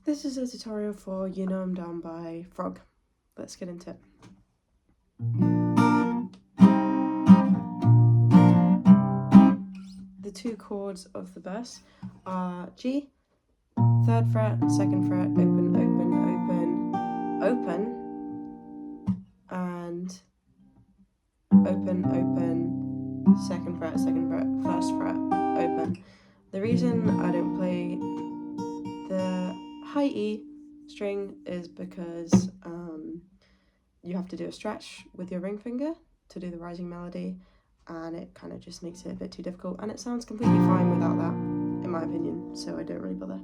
This is a tutorial for You Know I'm Down by Frog. Let's get into it. The two chords of the bass are G, 3rd fret, 2nd fret, open, open, open, open, and open, open, 2nd fret, 2nd fret, 1st fret, open. The reason I don't play the high E string is because you have to do a stretch with your ring finger to do the rising melody, and it kind of just makes it a bit too difficult, and it sounds completely fine without that, in my opinion, so I don't really bother.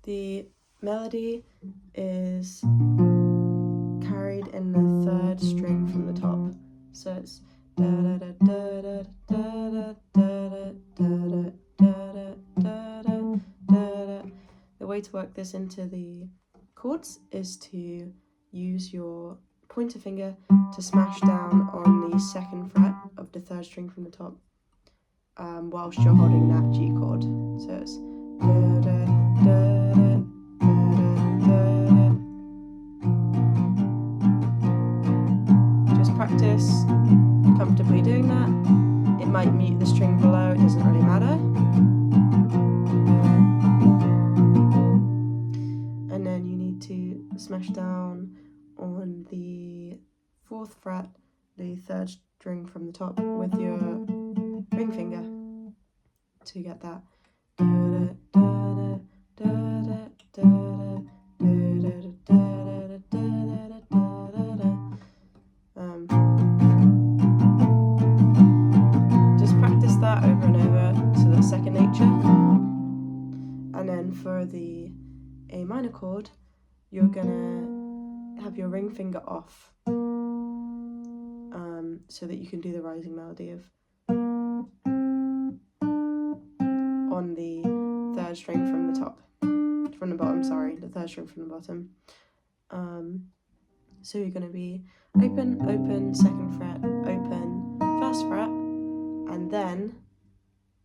The melody is carried in the 3rd string from the top, so it's da da da da da da da da da da da. The way to work this into the chords is to use your pointer finger to smash down on the 2nd fret of the 3rd string from the top, whilst you're holding that G chord. So it's da da da da da da. Just practice comfortably doing that. It might mute the string below, it doesn't really matter. And then you need to smash down on the 4th fret, the 3rd string from the top, with your ring finger to get that. Just practice that over and over so that's second nature. And then for the A minor chord, you're gonna have your ring finger off, so that you can do the rising melody of on the 3rd string from the top, from the bottom, sorry, the 3rd string from the bottom. So you're gonna be open, open, 2nd fret, open, 1st fret, and then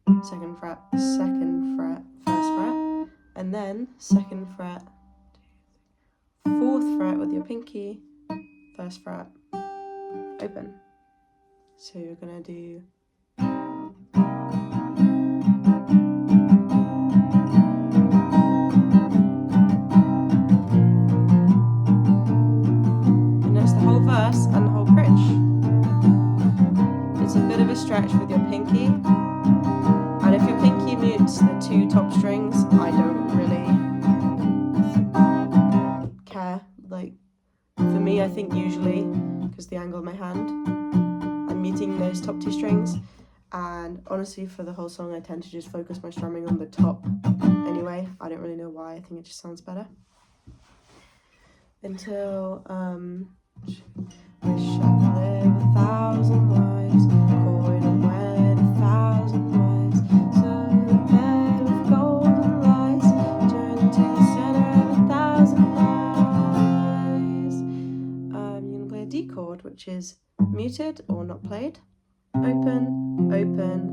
2nd fret, 2nd fret, 1st fret, and then 2nd fret, 4th fret with your pinky, 1st fret, open. So you're gonna do and that's the whole verse and the whole bridge. It's a bit of a stretch with your pinky, and if your pinky mutes the 2 top strings, I don't really care. Like, for me, I think usually, because the angle of my hand, I'm muting those top 2 strings, and honestly for the whole song I tend to just focus my strumming on the top anyway. I don't really know why, I think it just sounds better. Until wish I could live 1,000 lives, coy and wed 1,000 wives, so the bed of golden lies, turn into the center of 1,000 lies. You're gonna play a D chord, which is muted or not played. Open, open,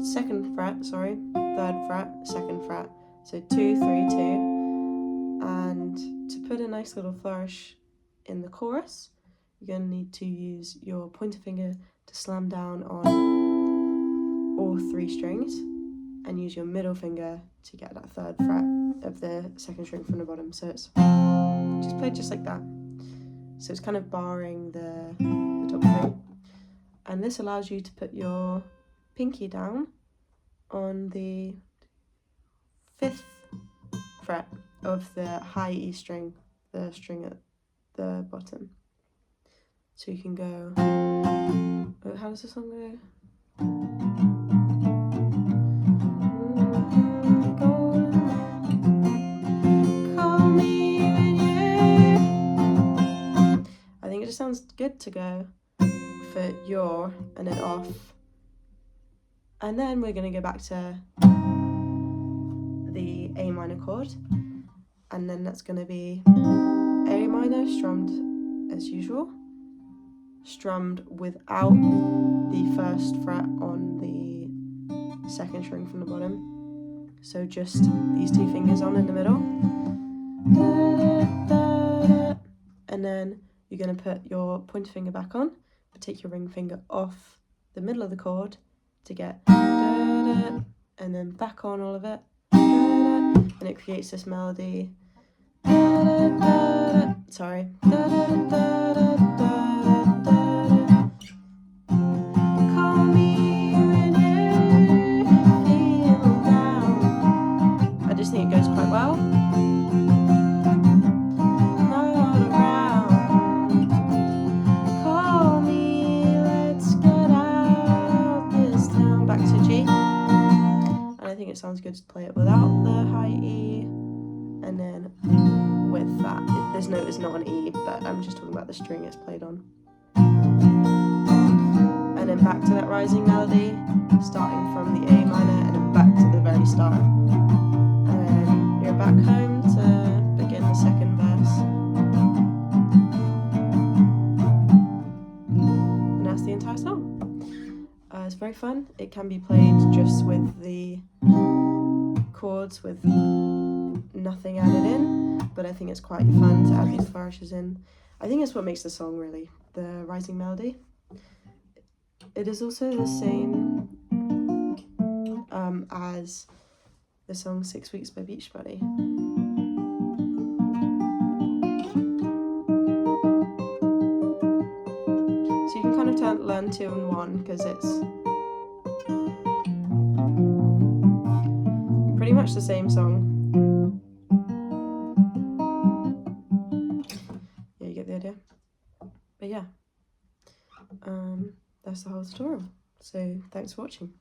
2nd fret, sorry, 3rd fret, 2nd fret, so 2, 3, 2. And to put a nice little flourish in the chorus, you're going to need to use your pointer finger to slam down on all 3 strings, and use your middle finger to get that 3rd fret of the 2nd string from the bottom. So it's just played just like that. So it's kind of barring the top 3. And this allows you to put your pinky down on the 5th fret of the high E string, the string at the bottom. So you can go, how does the song go? Call me when you. I think it just sounds good to go for your and then off, and then we're going to go back to the A minor chord, and then that's going to be A minor strummed as usual, strummed without the 1st fret on the 2nd string from the bottom, So just these two fingers on in the middle. And then you're going to put your pointer finger back on, but take your ring finger off the middle of the chord to get and then back on all of it, and it creates this melody. Sorry. Call me when you feel down. I just think it goes quite well. Not around. Call me, let's get out this town. Back to G. And I think it sounds good to play it without the high E, and then with that. This note is not an E, but I'm just talking about the string it's played on. And then back to that rising melody, starting from the A minor, and then back to the very start. And then you're back home to begin the second verse. And that's the entire song. It's very fun. It can be played just with the chords with nothing added in, but I think it's quite fun to add these flourishes in. I think it's what makes the song really, the rising melody. It is also the same as the song 6 Weeks by Beachbody. So you can kind of learn 2 and 1 because it's pretty much the same song. Yeah, you get the idea. But yeah, that's the whole tutorial. So thanks for watching.